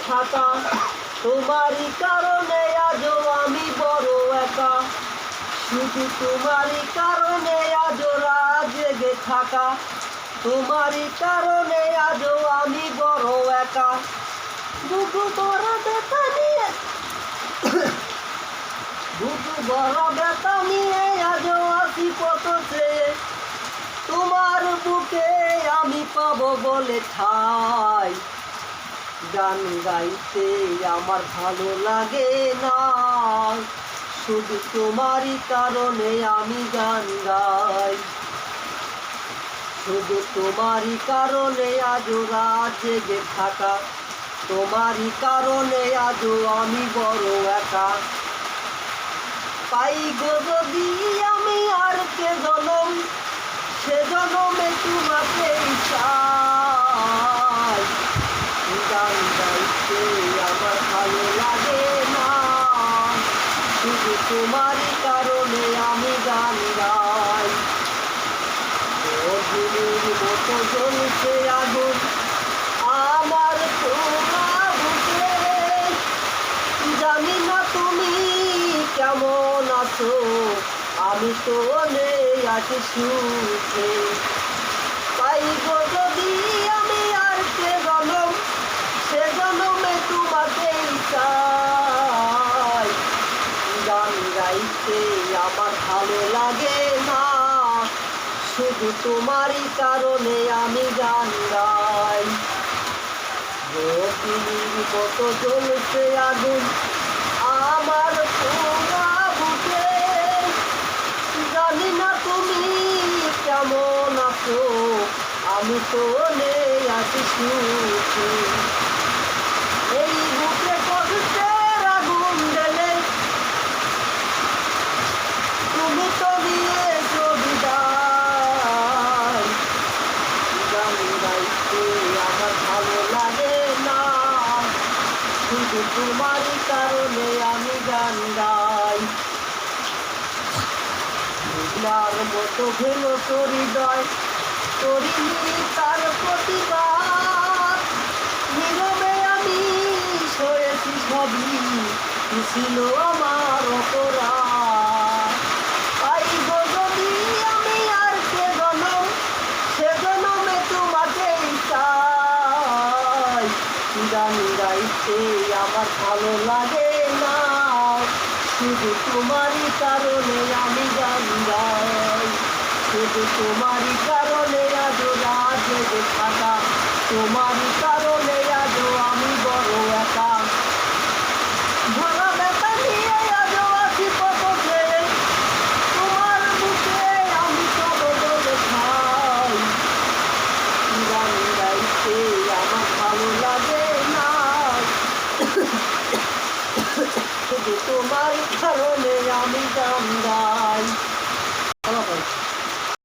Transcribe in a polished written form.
থাকা, তোমারই কারণে আজও আমি বড় একা। শুধু তোমারই কারণে আজও রাত জেগে থাকা, তোমারই কারণে আজও আমি বড় একা। বুকু বড় ব্যথা নিয়ে বুকু বড় ব্যথা নিয়ে আজও আসি কত চেয়ে, তোমার বুকে আমি পাবো বলে ঠাই। গান গাইতে আমার ভালো লাগে না, শুধু তোমারই কারণে আমি গান গাই। শুধু তোমারই কারণে আজও রাত জেগে থাকা, তোমারই কারণে আজও আমি বড় একা। পাই গো যদি আমি আর কে জনম, সে জনমে তোমাকেই চাই। গান গাইতে আমার ভালো লাগে না, শুধু তোমারই কারণে আমি গান গাই। অগ্নির মতো জ্বলছে আগুন আমার পোড়া বুকে, জানি না তুমি কেমন আছো, আমি তো নেই আছি সুখে। পাইব যদি আমি আর কে জনম, সে জনমে তোমাকেই চাই। গান গাইতে আমার ভালো লাগে না, শুধু তোমারই কারণে আমি গান গাই। অগ্নির মতো জ্বলছে আগুন আমার পোড়া বুকে, জানি না তুমি কেমন আছো, আমি তো নেই আছি সুখে। এই বুকে কষ্টের আগুন জ্বেলে তুমি তো দিয়েছো বিদায়। গান গাইতে আমার ভালো লাগে না, শুধু তোমারই কারণে আমি গান গাই। বুঝলার মতো ভেঙো তোর হৃদয়, করিনি তার প্রতিবাদ। নীরবে আমি সয়েছি সবই, কি ছিল আমার অপরাধ। পাইব যদি আমি আর কে জনম, সে জনমে তোমাকেই চাই। গান গাইতে আমার ভালো লাগে না, শুধু তোমারই কারণে আমি গান গাই। শুধু তোমারই কারণে আজও রাত জেগে থাকা, তোমারই কারণে আজও আমি বড় একা। ভরা ব্যথা নিয়ে আজও আছি কত চেয়ে, তোমার বুকে আমি সব বলে খাই। গান গাইতে আমার ভালো লাগে না, শুধু তোমার কারণে আমি গান গাই।